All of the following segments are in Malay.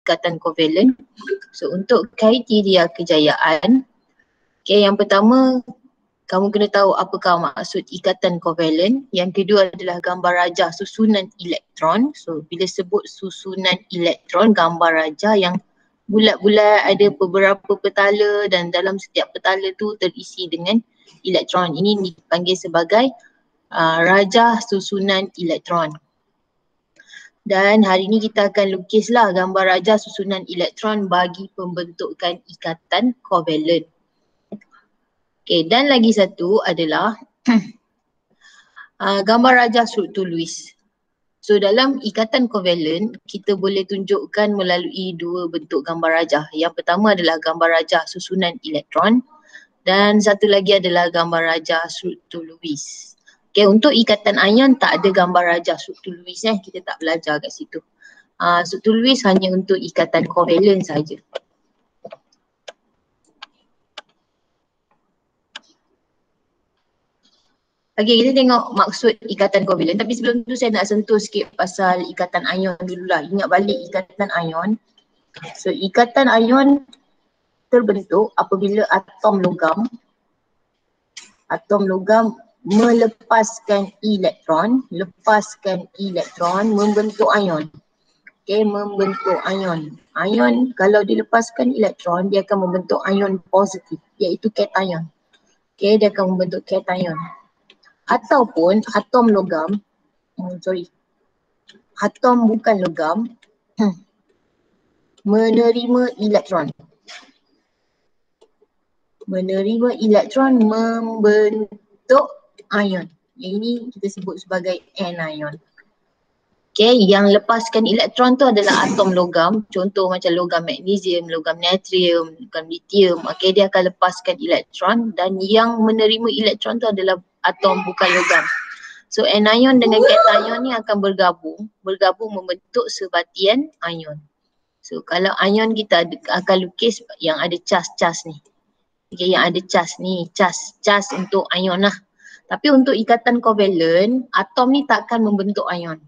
ikatan kovalen. So untuk kriteria kejayaan, okay, yang pertama kamu kena tahu apakah maksud ikatan kovalen. Yang kedua adalah gambar rajah susunan elektron. So bila sebut susunan elektron, gambar rajah yang bulat-bulat, ada beberapa petala dan dalam setiap petala tu terisi dengan elektron. Ini dipanggil sebagai rajah susunan elektron. Dan hari ini kita akan lukislah gambar rajah susunan elektron bagi pembentukan ikatan kovalen. Okay, dan lagi satu adalah gambar rajah struktur Lewis. So dalam ikatan kovalen kita boleh tunjukkan melalui dua bentuk gambar rajah. Yang pertama adalah gambar rajah susunan elektron dan satu lagi adalah gambar rajah struktur Lewis. Okay, untuk ikatan ion tak ada gambar rajah struktur Lewis, kita tak belajar kat situ. Struktur Lewis hanya untuk ikatan kovalen saja. Okay, kita tengok maksud ikatan kovalen. Tapi sebelum tu saya nak sentuh sikit pasal ikatan ion dululah. Ingat balik ikatan ion. So ikatan ion terbentuk apabila atom logam melepaskan elektron, membentuk ion. Okay, membentuk ion. Ion kalau dilepaskan elektron, dia akan membentuk ion positif, iaitu cation. Okay, dia akan membentuk cation. Ataupun atom logam, atom bukan logam, menerima elektron. Membentuk ion. Yang ini kita sebut sebagai anion. Okay, yang lepaskan elektron tu adalah atom logam. Contoh macam logam magnesium, logam natrium, logam lithium. Okay, dia akan lepaskan elektron dan yang menerima elektron tu adalah atom bukan logam. So anion dengan cation ni akan bergabung membentuk sebatian ion. So kalau ion kita akan lukis yang ada cas-cas ni. Okay, yang ada cas ni, cas untuk ion lah. Tapi untuk ikatan kovalen, atom ni tak akan membentuk ion.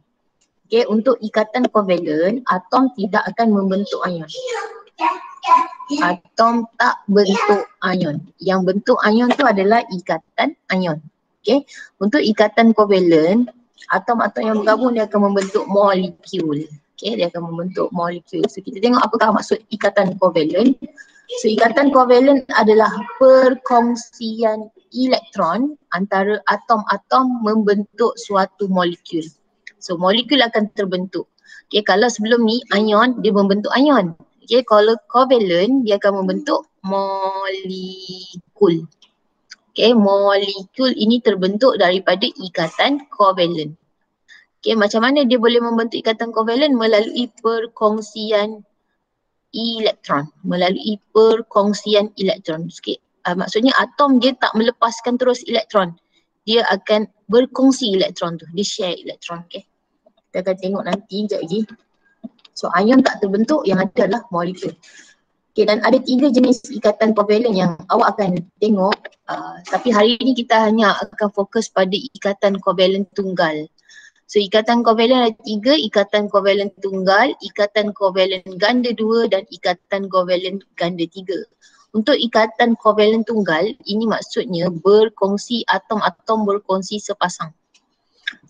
Okay, untuk ikatan kovalen, atom tidak akan membentuk ion. Atom tak bentuk ion. Yang bentuk ion tu adalah ikatan ion. Okay, untuk ikatan kovalen, atom-atom yang bergabung dia akan membentuk molekul. Okay, dia akan membentuk molekul. So kita tengok apakah maksud ikatan kovalen. So ikatan kovalen adalah perkongsian elektron antara atom-atom membentuk suatu molekul. So molekul akan terbentuk. Okay, kalau sebelum ni ion, dia membentuk ion. Okay, kalau kovalen dia akan membentuk molekul. Okay, molekul ini terbentuk daripada ikatan kovalen. Okay, macam mana dia boleh membentuk ikatan kovalen? Melalui perkongsian elektron. Okay, maksudnya atom dia tak melepaskan terus elektron. Dia akan berkongsi elektron tu. Dia share elektron. Okay, kita akan tengok nanti sekejap lagi. So ion tak terbentuk, yang ada adalah molekul. Okay, dan ada 3 jenis ikatan kovalen yang awak akan tengok. Tapi hari ini kita hanya akan fokus pada ikatan kovalen tunggal. So ikatan kovalen ada 3, ikatan kovalen tunggal, ikatan kovalen ganda 2 dan ikatan kovalen ganda 3. Untuk ikatan kovalen tunggal, ini maksudnya berkongsi, atom-atom berkongsi sepasang.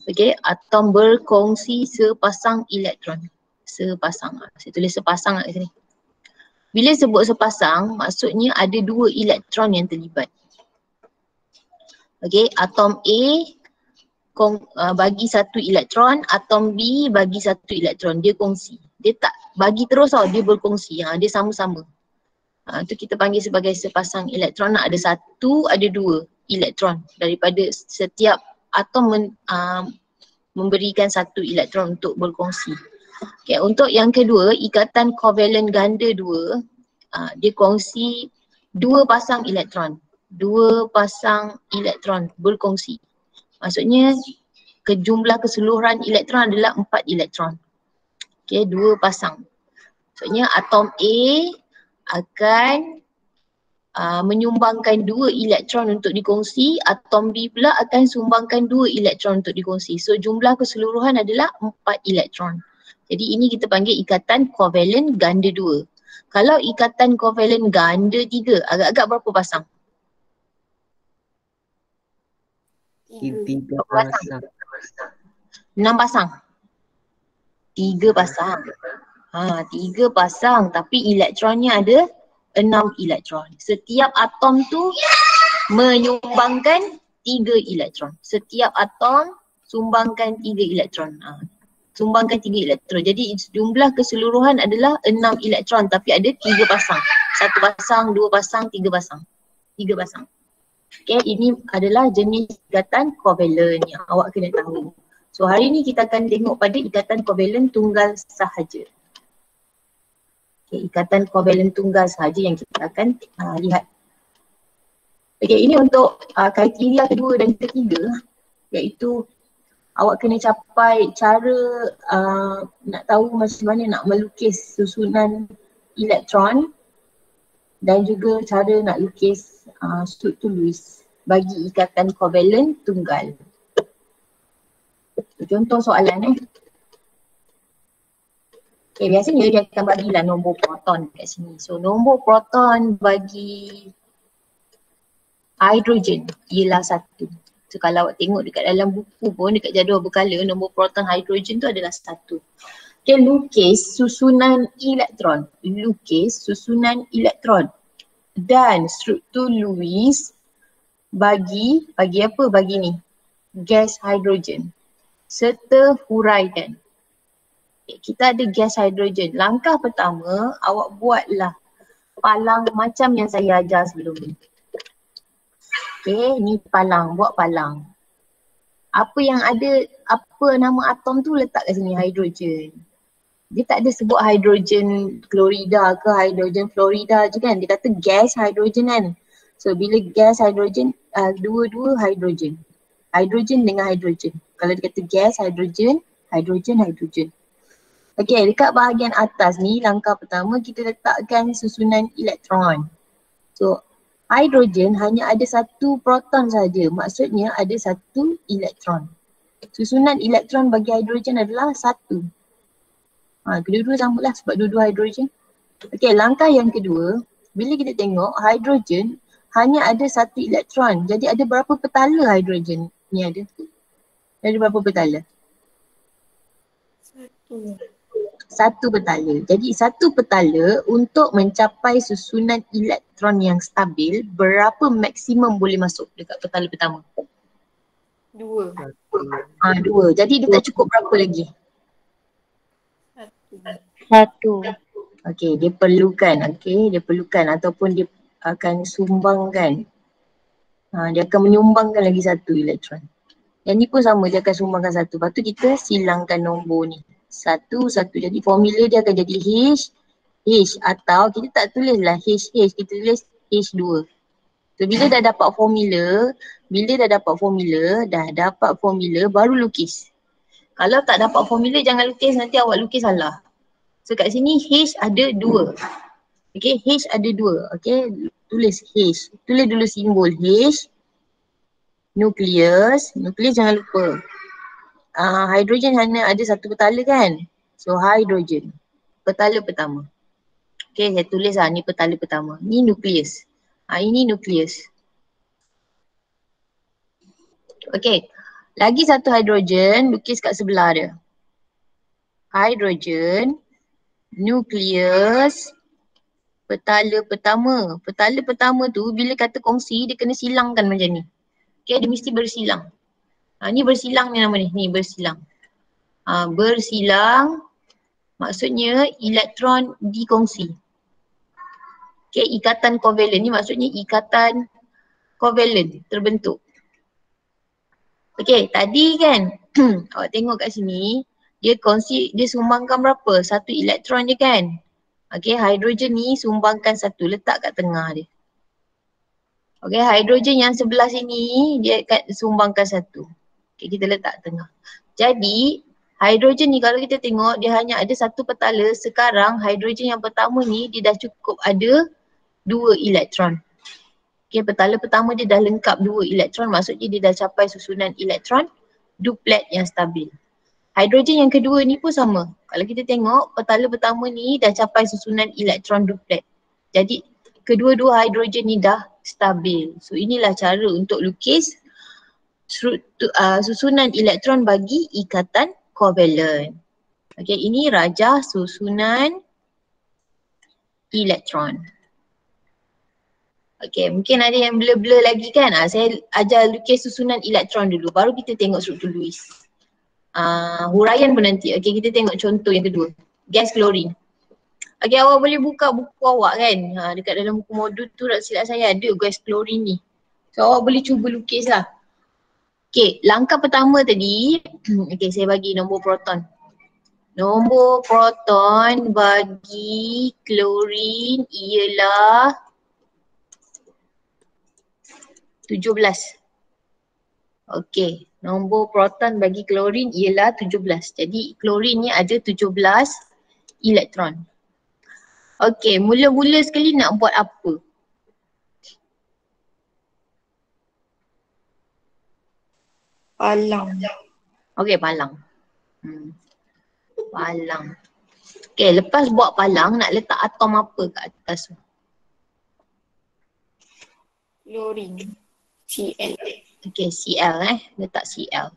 Okay, atom berkongsi sepasang elektron. Sepasang, saya tulis sepasang kat sini. Bila sebut sepasang, maksudnya ada 2 elektron yang terlibat. Okay, atom A bagi 1 elektron, atom B bagi 1 elektron, dia kongsi. Dia tak bagi terus tau, dia berkongsi, dia sama-sama. Itu kita panggil sebagai sepasang elektron. Ada 1, ada 2 elektron daripada setiap atom memberikan 1 elektron untuk berkongsi. Okay, untuk yang kedua, ikatan kovalen ganda 2, dia kongsi 2 pasang elektron. 2 pasang elektron berkongsi. Maksudnya jumlah keseluruhan elektron adalah 4 elektron. Okay, 2 pasang. Maksudnya atom A akan menyumbangkan 2 elektron untuk dikongsi, atom B pula akan sumbangkan 2 elektron untuk dikongsi. So jumlah keseluruhan adalah 4 elektron. Jadi ini kita panggil ikatan kovalen ganda 2. Kalau ikatan kovalen ganda 3, agak-agak berapa pasang? 3 pasang. pasang. 6 pasang. 3 pasang. 3 pasang tapi elektronnya ada 6 elektron. Setiap atom tu menyumbangkan 3 elektron. Setiap atom sumbangkan 3 elektron. Sumbangkan 3 elektron. Jadi jumlah keseluruhan adalah 6 elektron tapi ada 3 pasang. 1 pasang, 2 pasang, 3 pasang. 3 pasang. Okay, ini adalah jenis ikatan kovalen yang awak kena tahu. So hari ni kita akan tengok pada ikatan kovalen tunggal sahaja. Okay, ikatan kovalen tunggal sahaja yang kita akan lihat. Okay, ini untuk kriteria kedua dan ketiga, iaitu awak kena capai cara nak tahu macam mana nak melukis susunan elektron dan juga cara nak lukis struktur Lewis bagi ikatan kovalen tunggal. Contoh soalan Okay, biasanya dia akan bagilah nombor proton kat sini. So nombor proton bagi hidrogen ialah 1. So kalau awak tengok dekat dalam buku pun, dekat jadual berkala, nombor proton hidrogen tu adalah 1. Okay, lukis susunan elektron. Lukis susunan elektron dan struktur Lewis bagi apa? Bagi ni, gas hidrogen serta huraikan. Okay, kita ada gas hidrogen. Langkah pertama, awak buatlah palang macam yang saya ajar sebelum ni. Okay, ni palang, buat palang. Apa yang ada, apa nama atom tu letak kat sini, hidrogen. Dia tak ada sebut hidrogen klorida ke hidrogen fluorida je kan. Dia kata gas hidrogen kan. So bila gas hidrogen, dua-dua hidrogen. Hidrogen dengan hidrogen. Kalau dia kata gas hidrogen, hidrogen. Okay, dekat bahagian atas ni langkah pertama kita letakkan susunan elektron. So hidrogen hanya ada 1 proton saja. Maksudnya ada 1 elektron. Susunan elektron bagi hidrogen adalah 1. Kedua-dua samalah sebab dua-dua hidrogen. Okay, langkah yang kedua, bila kita tengok hidrogen hanya ada 1 elektron. Jadi ada berapa petala hidrogen ni ada? Ada berapa petala? 1 petala. Jadi 1 petala untuk mencapai susunan elektron yang stabil, berapa maksimum boleh masuk dekat petala pertama? 2. 2. Jadi dia tak cukup berapa lagi? 1. Okay, dia perlukan ataupun dia akan sumbangkan. Dia akan menyumbangkan lagi 1 elektron. Yang ni pun sama, dia akan sumbangkan 1. Lepas tu kita silangkan nombor ni. 1. Jadi formula dia akan jadi H atau kita tak tulislah H, kita tulis H2. So bila dah dapat formula, baru lukis. Kalau tak dapat formula jangan lukis, nanti awak lukis salah. So kat sini H ada 2. Okay, H ada 2. Okay, tulis H. Tulis dulu simbol H. Nukleus jangan lupa. Hidrogen hanya ada 1 petala kan? So hidrogen, petala pertama. Okay, saya tulis ni petala pertama. Ni nukleus. Ini nukleus. Okay, lagi 1 hidrogen, lukis kat sebelah dia. Hidrogen, nukleus, petala pertama. Petala pertama tu bila kata kongsi dia kena silangkan macam ni. Okay, dia mesti bersilang. Ni bersilang ni nama ni bersilang. Bersilang maksudnya elektron dikongsi. Okay, ikatan kovalen ni maksudnya ikatan kovalen terbentuk. Okay, tadi kan awak tengok kat sini dia sumbangkan berapa? 1 elektron je kan. Okay, hidrogen ni sumbangkan 1, letak kat tengah dia. Okay, hidrogen yang sebelah sini dia akan sumbangkan 1. Okay, kita letak tengah. Jadi hidrogen ni kalau kita tengok dia hanya ada 1 petala. Sekarang hidrogen yang pertama ni dia dah cukup ada 2 elektron. Okay, petala pertama dia dah lengkap 2 elektron, maksudnya dia dah capai susunan elektron duplet yang stabil. Hidrogen yang kedua ni pun sama. Kalau kita tengok petala pertama ni dah capai susunan elektron duplet. Jadi kedua-dua hidrogen ni dah stabil. So inilah cara untuk lukis susunan elektron bagi ikatan kovalen. Okey, ini rajah susunan elektron. Okey, mungkin ada yang blur-blur lagi kan? Saya ajar lukis susunan elektron dulu, baru kita tengok struktur Lewis. Huraian pun nanti. Okey, kita tengok contoh yang kedua. Gas klorin. Okey, awak boleh buka buku awak kan. Dekat dalam buku modul tu tak silap saya ada gas klorin ni. So awak boleh cuba lukis lah. Okey, langkah pertama tadi, okey saya bagi nombor proton. Nombor proton bagi klorin ialah 17. Okey, nombor proton bagi klorin ialah 17. Jadi klorin ni ada 17 elektron. Okey, mula-mula sekali nak buat apa? Palang. Okey, palang. Palang. Okey, lepas buat palang nak letak atom apa kat atas tu? Klorin. Cl. Okey, Cl letak Cl.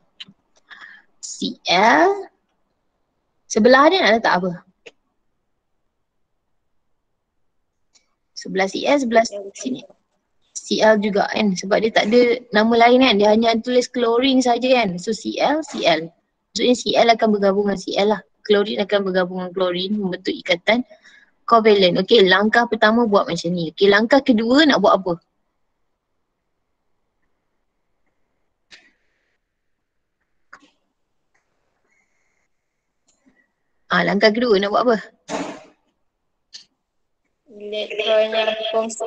Cl. Sebelah dia nak letak apa? Sebelah Cl, sebelah sini. Cl juga kan, sebab dia tak ada nama lain kan, dia hanya tulis klorin saja kan. So Cl, Cl. Maksudnya Cl akan bergabung dengan Cl lah. Klorin akan bergabung dengan klorin membentuk ikatan kovalen. Okey, langkah pertama buat macam ni. Okey, langkah kedua nak buat apa? Langkah kedua nak buat apa? Elektron yang berkongsi.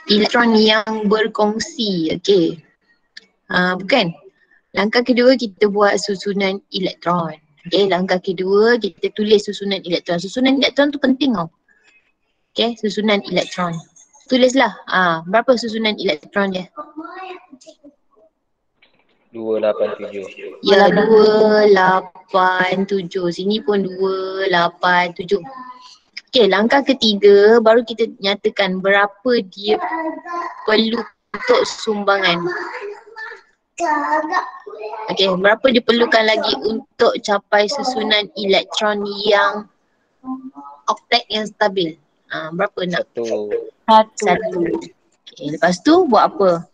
Elektron yang berkongsi. Okey. Bukan. Langkah kedua kita buat susunan elektron. Okey, langkah kedua kita tulis susunan elektron. Susunan elektron tu penting tau. Okey, susunan elektron. Tulislah. Berapa susunan elektron dia? 287. Ya, 287. Sini pun 287. Okey, langkah ketiga baru kita nyatakan berapa dia perlu untuk sumbangan. Okey, berapa dia perlukan lagi untuk capai susunan elektron yang oktet yang stabil. Berapa nak? 1. Satu. Okey, lepas tu buat apa?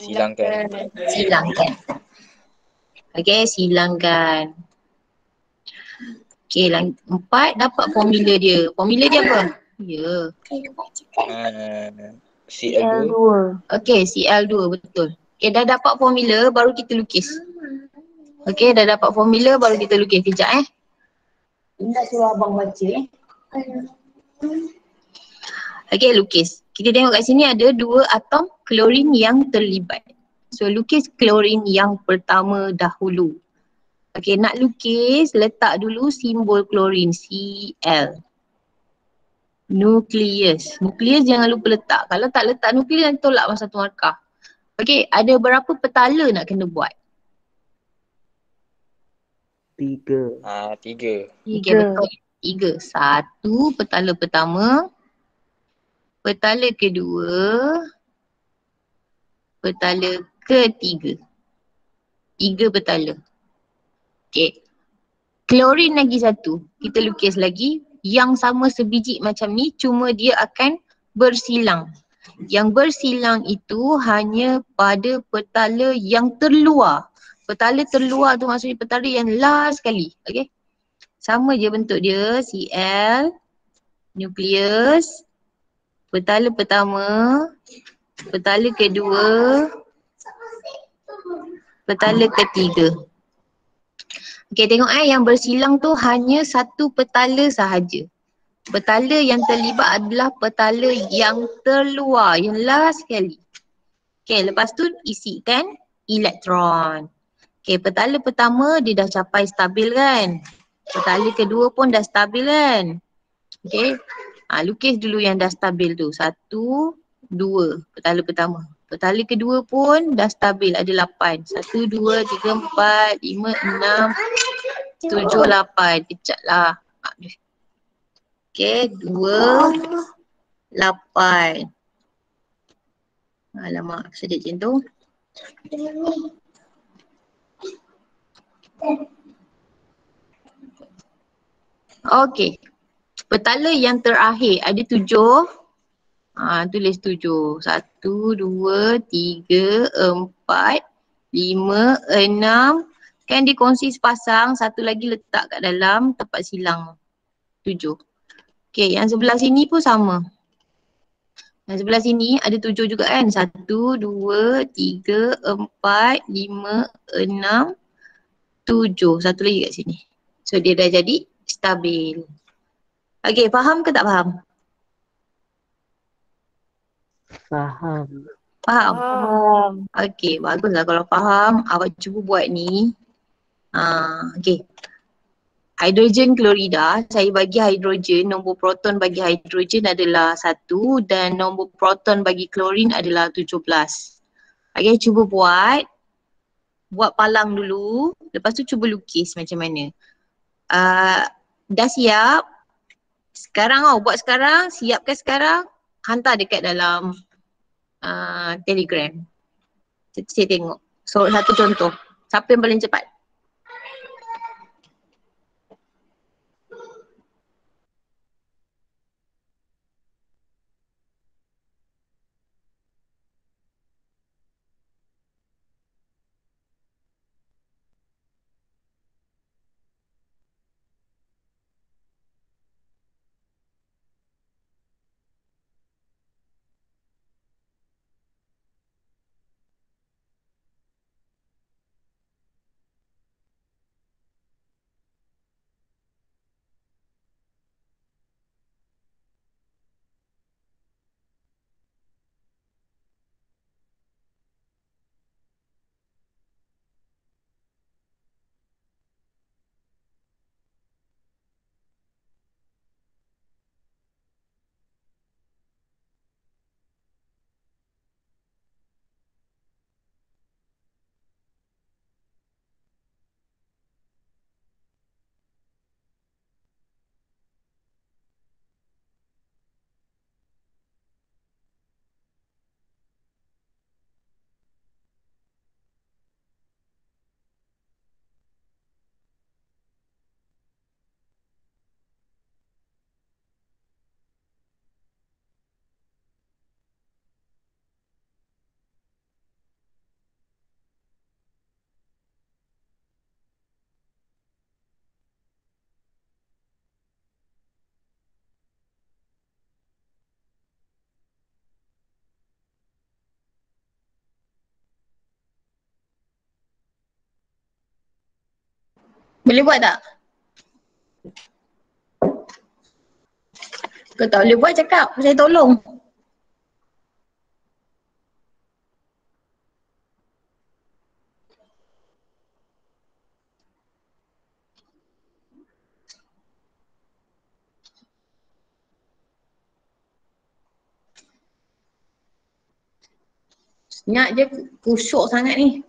Silangkan. Silangkan. Okey, silangkan. Okey, 4 dapat formula dia. Formula dia apa? Ya. Cl2. Okey, Cl2 betul. Okey, dah dapat formula baru kita lukis. Okey, dah dapat formula baru kita lukis. Kejap Indah suruh abang baca Okey, lukis. Kita tengok kat sini ada 2 atom klorin yang terlibat. So lukis klorin yang pertama dahulu. Okey, nak lukis letak dulu simbol klorin Cl. Nukleus. Nukleus jangan lupa letak. Kalau tak letak nukleus nanti tolak masa 1 markah. Okey, ada berapa petala nak kena buat? 3. 3 betul. 3. 1 petala pertama. Petala kedua. Petala ketiga. 3 petala. Okey. Klorin lagi 1. Kita lukis lagi. Yang sama sebiji macam ni, cuma dia akan bersilang. Yang bersilang itu hanya pada petala yang terluar. Petala terluar tu maksudnya petala yang last sekali. Okey. Sama je bentuk dia. Cl. Nukleus. Petala pertama. Petala kedua. Petala ketiga. Okey, tengok yang bersilang tu hanya 1 petala sahaja. Petala yang terlibat adalah petala yang terluar, yang last sekali. Okey, lepas tu isikan elektron. Okey, petala pertama dia dah capai stabil kan. Petala kedua pun dah stabil kan. Okey, lukis dulu yang dah stabil tu. 1, 2, petala pertama. Petala kedua pun dah stabil ada 8. 1, 2, 3, 4, 5, 6, 7, 8. Kejaplah. Okay, 2, 8. Alamak, sedih macam tu. Okay. Petala yang terakhir ada 7. Tulis 7. 1, 2, 3, 4, 5, 6. Kan dikongsi sepasang, satu lagi letak kat dalam tempat silang. 7. Okay, yang sebelah sini pun sama. Yang sebelah sini ada 7 juga kan. 1, 2, 3, 4, 5, 6, 7. Satu lagi kat sini. So dia dah jadi stabil. Okay, faham ke tak faham? Faham. Faham? Faham. Okay, baguslah kalau faham. Awak cuba buat ni. Okay. Hidrogen klorida, saya bagi hidrogen, nombor proton bagi hidrogen adalah 1 dan nombor proton bagi klorin adalah 17. Okay, cuba buat. Buat palang dulu, lepas tu cuba lukis macam mana. Dah siap? Sekarang buat sekarang, siapkan sekarang, hantar dekat dalam Telegram. Saya tengok. So, satu contoh. Siapa yang paling cepat? Boleh buat tak? Kau tak boleh buat cakap, saya tolong. Senyap je kusuk sangat ni.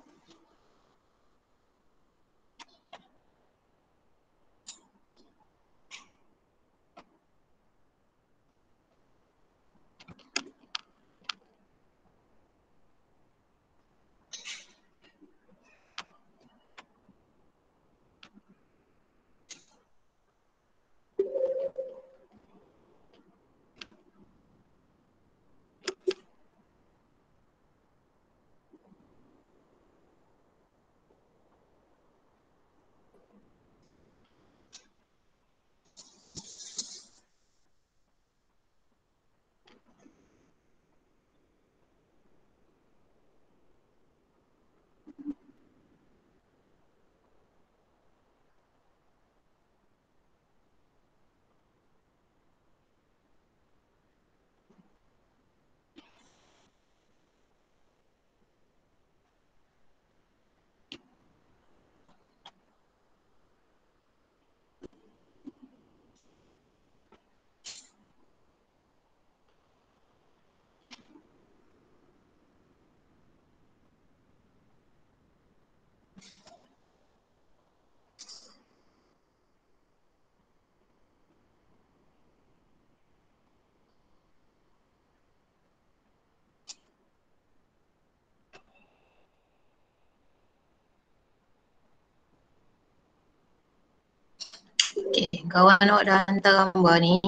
Okay, kawan awak dah hantar gambar ni.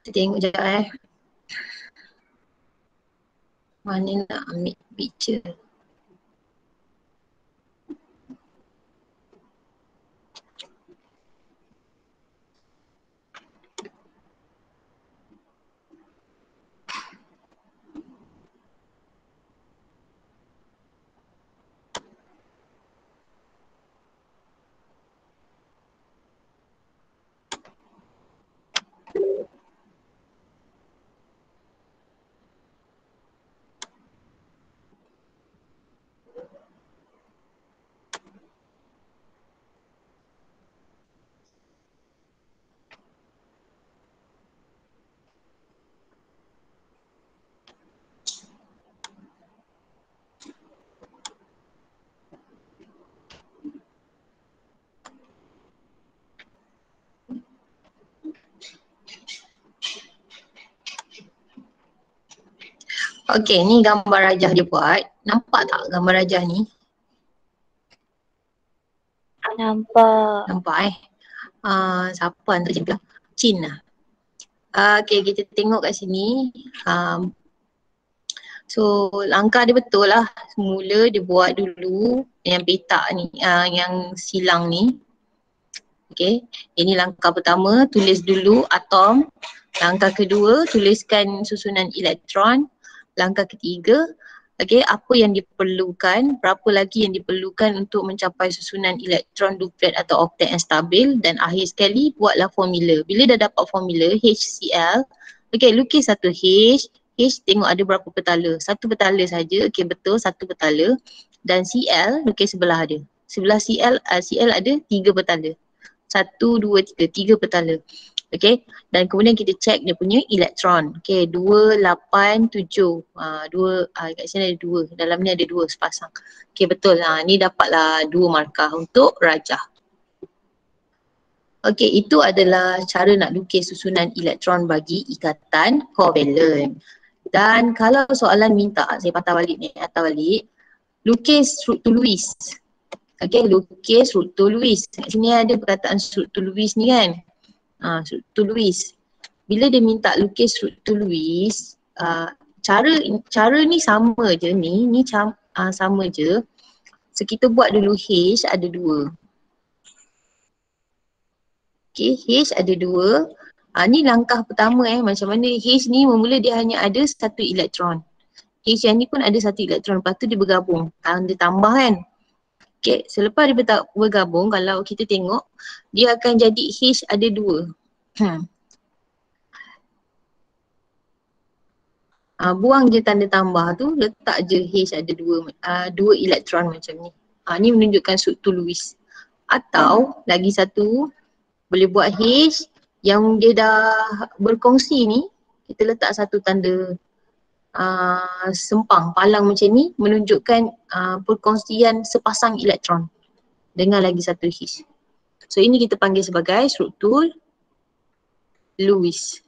Kita tengok sekejap Mana nak ambil picture. Okay, ni gambar rajah dia buat. Nampak tak gambar rajah ni? Nampak. Nampak siapa hantar je bilang? Chin lah. Okay, kita tengok kat sini. So langkah dia betul lah. Semula dia buat dulu yang petak ni, yang silang ni. Okay, ini langkah pertama, tulis dulu atom. Langkah kedua, tuliskan susunan elektron. Langkah ketiga, okay, apa yang diperlukan, berapa lagi yang diperlukan untuk mencapai susunan elektron duplet atau oktet yang stabil, dan akhir sekali buatlah formula. Bila dah dapat formula HCl, okay, lukis satu H tengok ada berapa petala, satu petala saja, okay, betul satu petala, dan Cl lukis sebelah dia. Sebelah Cl ada 3 petala. 1, 2, 3, 3 petala. Okay, dan kemudian kita check dia punya elektron. Okay, 2, 8, 7. 2, kat sini ada 2. Dalam ni ada 2 sepasang. Okay, betul. Ni dapatlah 2 markah untuk rajah. Okay, itu adalah cara nak lukis susunan elektron bagi ikatan kovalen. Dan kalau soalan minta, saya patah balik ni, lukis struktur Lewis. Okay, lukis struktur Lewis. Kat sini ada perkataan struktur Lewis ni kan. Struktur Lewis. Bila dia minta lukis struktur Lewis, cara ni sama je ni sama je. So kita buat dulu H ada 2. Okay, H ada 2. Ni langkah pertama macam mana H ni memula dia hanya ada 1 elektron. H yang ni pun ada 1 elektron, lepas tu dia bergabung. Dia tambah kan. Okay, selepas dia bergabung, kalau kita tengok, dia akan jadi H ada 2. Buang je tanda tambah tu, letak je H ada 2 elektron macam ni. Ni menunjukkan struktur Lewis. Atau lagi satu, boleh buat H yang dia dah berkongsi ni, kita letak satu tanda sempang, palang macam ni, menunjukkan perkongsian sepasang elektron dengan lagi satu H. So ini kita panggil sebagai struktur Lewis.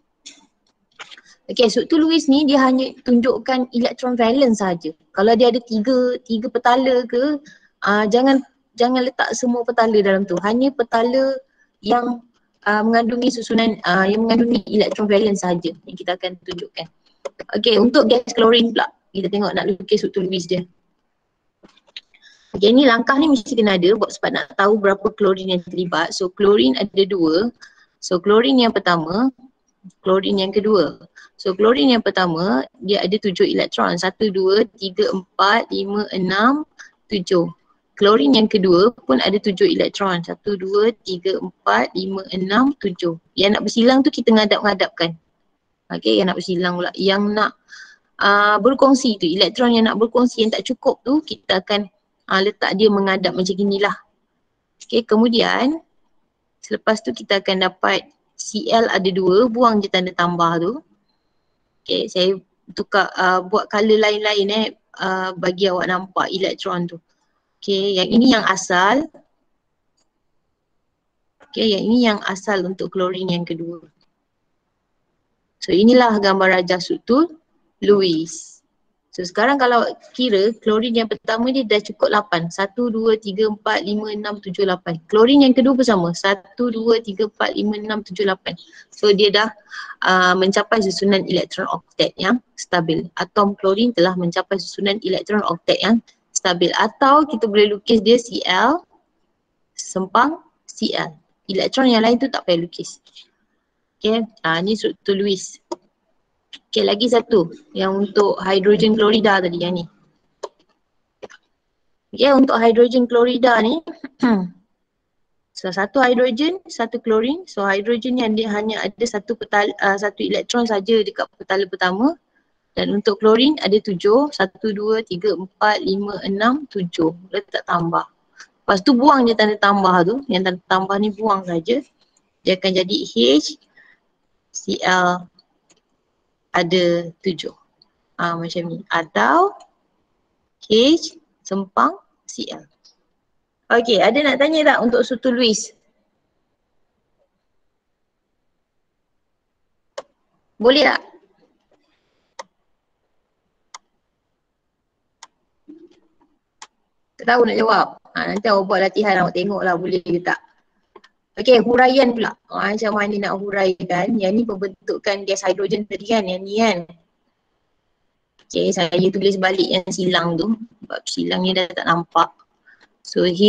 Okay, struktur Lewis ni dia hanya tunjukkan elektron valence saja. Kalau dia ada tiga petala ke, jangan letak semua petala dalam tu. Hanya petala yang mengandungi susunan, yang mengandungi elektron valence saja yang kita akan tunjukkan. Okay, untuk gas klorin pula, kita tengok nak lukis struktur Lewis dia. Okay, ni langkah ni mesti kena ada sebab nak tahu berapa klorin yang terlibat. So klorin ada 2. So klorin yang pertama, klorin yang kedua. So klorin yang pertama dia ada 7 elektron. 1, 2, 3, 4, 5, 6, 7. Klorin yang kedua pun ada 7 elektron. 1, 2, 3, 4, 5, 6, 7. Yang nak bersilang tu kita ngadap-ngadapkan. Okay, yang nak bersilang pula. Yang nak berkongsi tu, elektron yang nak berkongsi yang tak cukup tu, kita akan letak dia mengadap macam inilah. Okay, kemudian selepas tu kita akan dapat Cl ada 2, buang je tanda tambah tu. Okay, saya tukar buat color lain-lain bagi awak nampak elektron tu. Okay, yang ini yang asal. Okay, yang ini yang asal untuk klorin yang kedua. So inilah gambar rajah struktur Lewis. So sekarang kalau kira klorin yang pertama dia dah cukup 8. 1, 2, 3, 4, 5, 6, 7, 8. Klorin yang kedua pun sama. 1, 2, 3, 4, 5, 6, 7, 8. So dia dah mencapai susunan elektron oktet yang stabil. Atom klorin telah mencapai susunan elektron oktet yang stabil. Atau kita boleh lukis dia Cl sempang Cl. Elektron yang lain tu tak payah lukis. Okay, ni struktur Lewis. Okay, lagi satu yang untuk hidrogen klorida tadi yang ni. Okay, untuk hidrogen klorida ni so satu hidrogen, satu klorin. So hidrogen yang dia hanya ada satu elektron saja dekat petala pertama. Dan untuk klorin ada 7, 1, 2, 3, 4, 5, 6, 7. Letak tambah. Lepas tu buang je tanda tambah tu. Yang tanda tambah ni buang saja. Dia akan jadi HCl ada 7. Macam ni. Atau H sempang Cl. Okey, ada nak tanya tak untuk struktur Lewis? Boleh tak? Tak tahu nak jawab. Nanti awak buat latihan, awak tengoklah boleh ke tak. Okey, huraian pula. Macam mana nak huraikan. Yang ni pembentukan gas hidrogen tadi kan, yang ni kan. Okey, saya tulis balik yang silang tu. Sebab silang ni dah tak nampak. So H,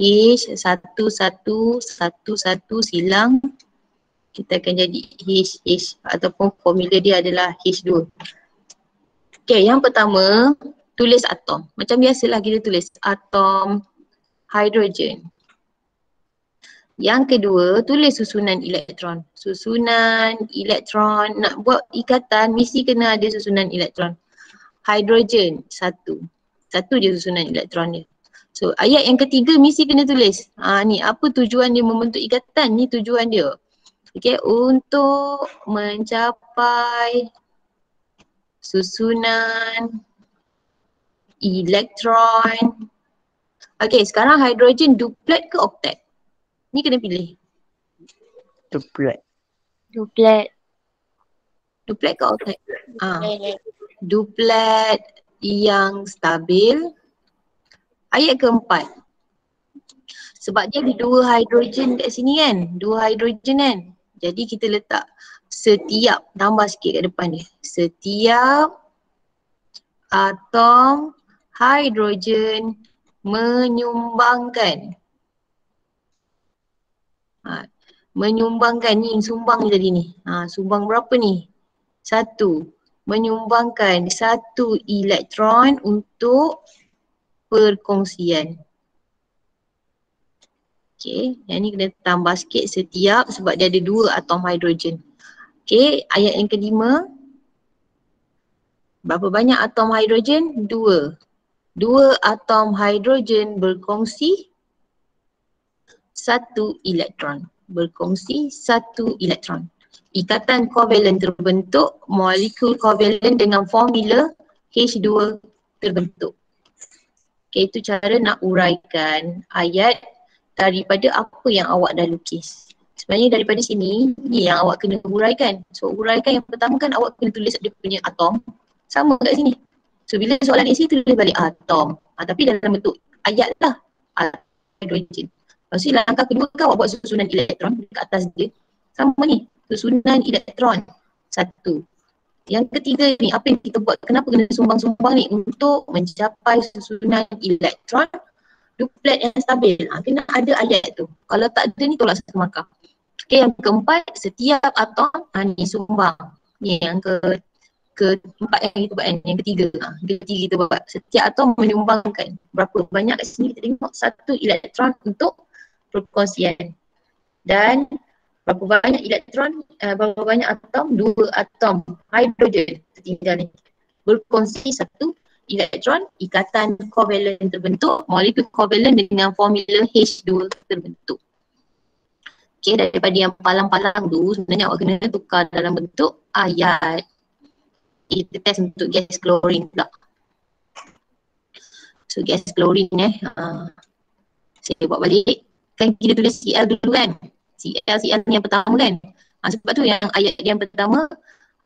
1, 1, 1, 1 silang. Kita akan jadi H ataupun formula dia adalah H2. Okey, yang pertama tulis atom. Macam biasalah kita tulis atom hidrogen. Yang kedua, tulis susunan elektron. Susunan elektron, nak buat ikatan mesti kena ada susunan elektron. Hidrogen, 1. 1 je susunan elektron dia. So ayat yang ketiga mesti kena tulis. Ni apa tujuan dia membentuk ikatan, ni tujuan dia. Okay, untuk mencapai susunan elektron. Okay, sekarang hidrogen duplet ke oktet? Ni kena pilih. Duplet. Duplet. Duplet ke oktet? Duplet yang stabil. Ayat keempat. Sebab dia ada 2 hidrogen kat sini kan? 2 hidrogen kan? Jadi kita letak setiap, tambah sikit kat depan dia. Setiap atom hidrogen menyumbangkan. Menyumbangkan ni, sumbang ni tadi ni. Sumbang berapa ni? 1. Menyumbangkan 1 elektron untuk perkongsian. Okay, yang ni kena tambah sikit setiap sebab dia ada 2 atom hidrogen. Okay, ayat yang kelima. Berapa banyak atom hidrogen? 2. 2 atom hidrogen berkongsi 1 elektron. Berkongsi 1 elektron. Ikatan kovalen terbentuk, molekul kovalen dengan formula H2 terbentuk. Okay, itu cara nak uraikan ayat daripada apa yang awak dah lukis. Sebenarnya daripada sini, ni yang awak kena uraikan. So uraikan yang pertama kan awak kena tulis dia punya atom. Sama kat sini. So bila soalan isi tulis balik atom. Tapi dalam bentuk ayat lah. Hidrogen. Lepas tu langkah kedua kan awak buat susunan elektron dekat atas dia. Sama ni. Susunan elektron. 1. Yang ketiga ni, apa yang kita buat? Kenapa kena sumbang-sumbang ni? Untuk mencapai susunan elektron duplet yang stabil. Kena ada ayat tu. Kalau tak ada ni tolak satu markah. Okay, yang keempat, setiap atom ni sumbang. Ni yang keempat yang kita buat kan. Yang ketiga. Ketiga kita buat. Setiap atom menyumbangkan. Berapa banyak kat sini kita tengok 1 elektron untuk perkongsian. Dan berapa banyak elektron, berapa banyak atom? 2 atom hidrogen tertinggal ni. Berkongsi 1 elektron, ikatan kovalen terbentuk, molekul kovalen dengan formula H2 terbentuk. Okay, daripada yang palang-palang tu sebenarnya awak kena tukar dalam bentuk ayat. Kita test untuk gas klorin pula. So gas klorin saya buat balik. Kan kita tulis Cl dulu kan? Cl ni yang pertama kan? Sebab tu yang ayat yang pertama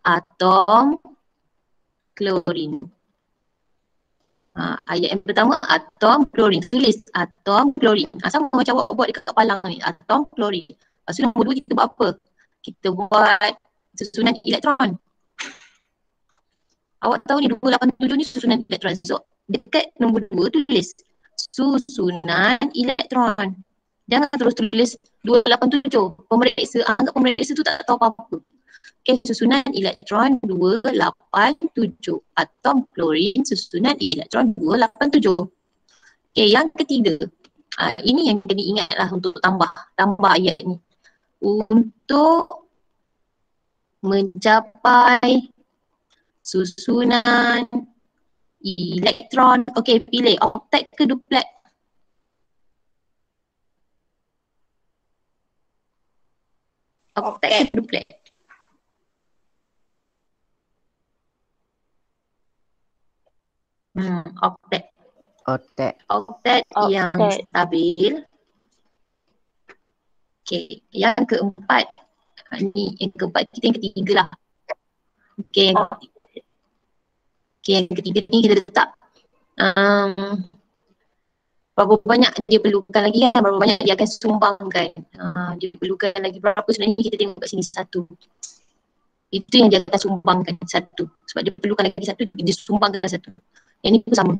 atom klorin. Ayat yang pertama atom klorin. Tulis atom klorin. Sama macam awak buat dekat palang ni. Atom klorin. Lepas tu nombor 2 kita buat apa? Kita buat susunan elektron. Awak tahu ni 287 ni susunan elektron. So dekat nombor 2 tulis susunan elektron. Jangan terus tulis 287. Pemeriksa, anggap pemeriksa tu tak tahu apa-apa. Okay, susunan elektron 287. Atom klorin susunan elektron 287. Okay, yang ketiga. Ini yang kena ingatlah untuk tambah ayat ni. Untuk mencapai susunan elektron. Okay, pilih oktet ke duplet. Oktet ke duplet. Oktet. Oktet yang stabil. Okay, yang keempat. Ni yang keempat, kita yang ketiga lah. Okay, yang ketiga ni kita letak berapa banyak dia perlukan lagi kan, berapa banyak dia akan sumbangkan. Dia perlukan lagi berapa sebenarnya, kita tengok kat sini 1. Itu yang dia akan sumbangkan 1. Sebab dia perlukan lagi 1, dia sumbangkan 1. Yang ni pun sama.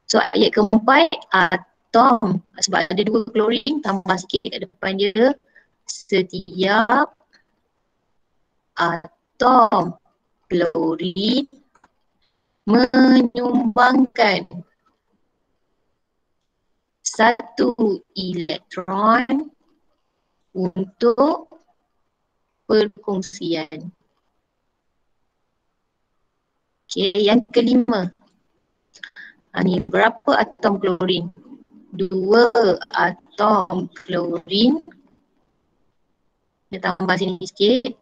So ayat keempat, atom. Sebab ada 2 klorin, tambah sikit kat depan dia. Setiap atom klorin menyumbangkan 1 elektron untuk perkongsian. Okay, yang kelima. Ni berapa atom klorin? 2 atom klorin. Kita tambah sini sikit.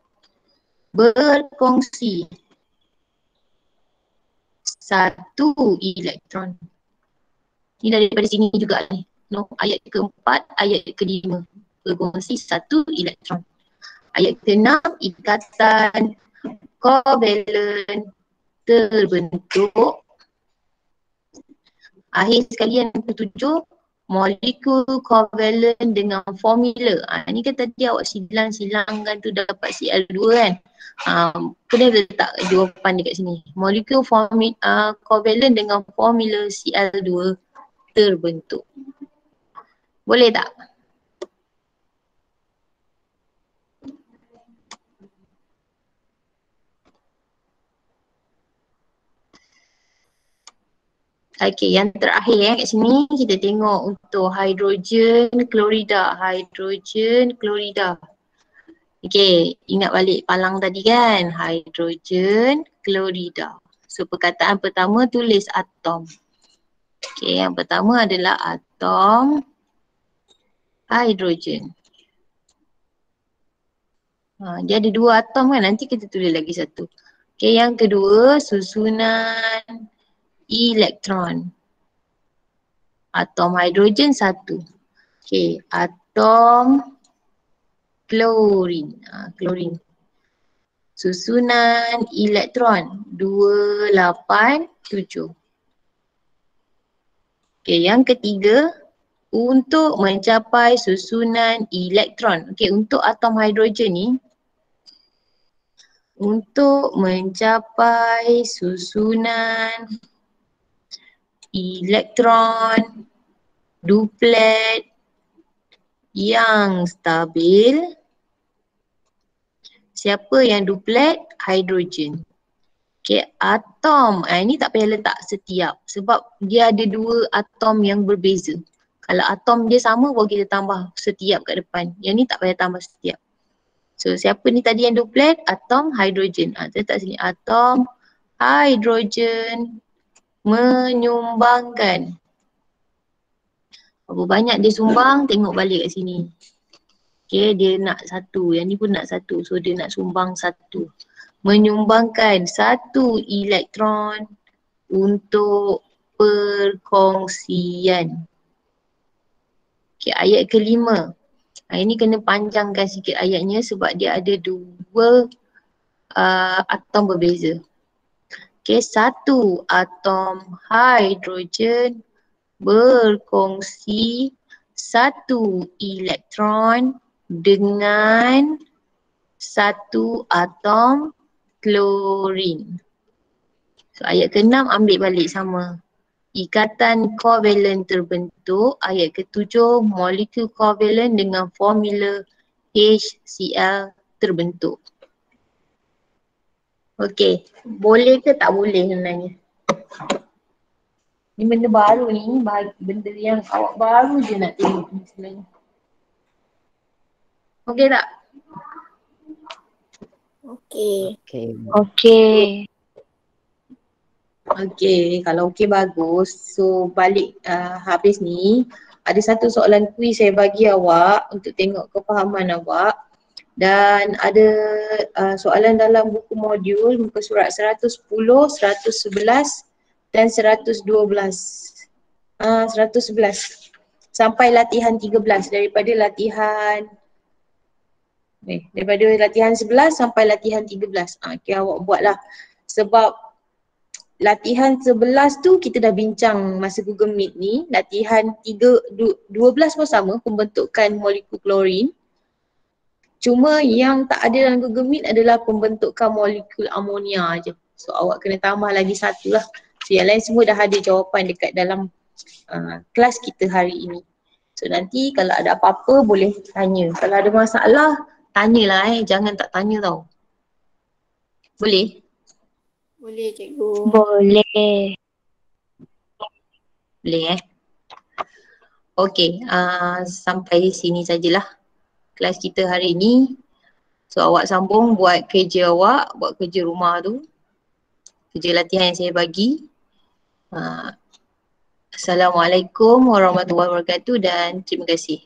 Berkongsi 1 elektron. Ini daripada sini juga ni. Ayat keempat, ayat kelima. Berkongsi 1 elektron. Ayat keenam, ikatan kovalen terbentuk. Akhir sekali yang ketujuh, molekul kovalen dengan formula. Ni kan tadi awak silang-silangkan tu dapat Cl2 kan. Kena letak jawapan dekat sini. Molekul kovalen dengan formula Cl2 terbentuk. Boleh tak? Okey, yang terakhir kat sini kita tengok untuk hidrogen klorida. Hidrogen klorida. Okey, ingat balik palang tadi kan? Hidrogen klorida. So perkataan pertama tulis atom. Okey, yang pertama adalah atom hidrogen. Dia ada 2 atom kan? Nanti kita tulis lagi 1. Okey, yang kedua susunan elektron. Atom hidrogen 1. Okey, atom klorin. Klorin. Susunan elektron 287. Okey, yang ketiga untuk mencapai susunan elektron. Okey, untuk atom hidrogen ni untuk mencapai susunan elektron duplet yang stabil. Siapa yang duplet? Hidrogen. Okay, atom. Ini tak payah letak setiap sebab dia ada 2 atom yang berbeza. Kalau atom dia sama baru kita tambah setiap kat depan. Yang ni tak payah tambah setiap. So siapa ni tadi yang duplet? Atom hidrogen. Saya letak sini atom hidrogen menyumbangkan. Berapa banyak dia sumbang, tengok balik kat sini. Okay, dia nak 1, yang ni pun nak 1. So dia nak sumbang 1. Menyumbangkan 1 elektron untuk perkongsian. Okay, ayat kelima. Ini kena panjangkan sikit ayatnya sebab dia ada 2 atom berbeza. Okay, satu atom hidrogen berkongsi satu elektron dengan satu atom klorin. So ayat ke-6 ambil balik sama. Ikatan kovalen terbentuk. Ayat ke-7 molekul kovalen dengan formula HCl terbentuk. Okey, boleh ke tak boleh sebenarnya? Ni benda baru ni, benda yang awak baru je nak tengok ni sebenarnya. Okey tak? Okey. Okay. Okey. Okey, kalau okey bagus. So balik habis ni, ada satu soalan kuis saya bagi awak untuk tengok kefahaman awak. Dan ada soalan dalam buku modul muka surat 110, 111 dan 112. 111 sampai latihan 13 daripada latihan daripada latihan 11 sampai latihan 13. Okay, awak buatlah. Sebab latihan 11 tu kita dah bincang masa Google Meet ni. Latihan 12 pun sama, pembentukan molekul klorin. Cuma yang tak ada dalam Google Meet adalah pembentukan molekul amonia je. So awak kena tambah lagi satu lah. So yang lain semua dah ada jawapan dekat dalam kelas kita hari ini. So nanti kalau ada apa-apa boleh tanya. Kalau ada masalah, tanyalah jangan tak tanya tau. Boleh? Boleh cikgu. Boleh Okey, sampai sini sajalah kelas kita hari ini. So awak sambung buat kerja awak, buat kerja rumah tu. Kerja latihan yang saya bagi. Assalamualaikum warahmatullahi wabarakatuh dan terima kasih.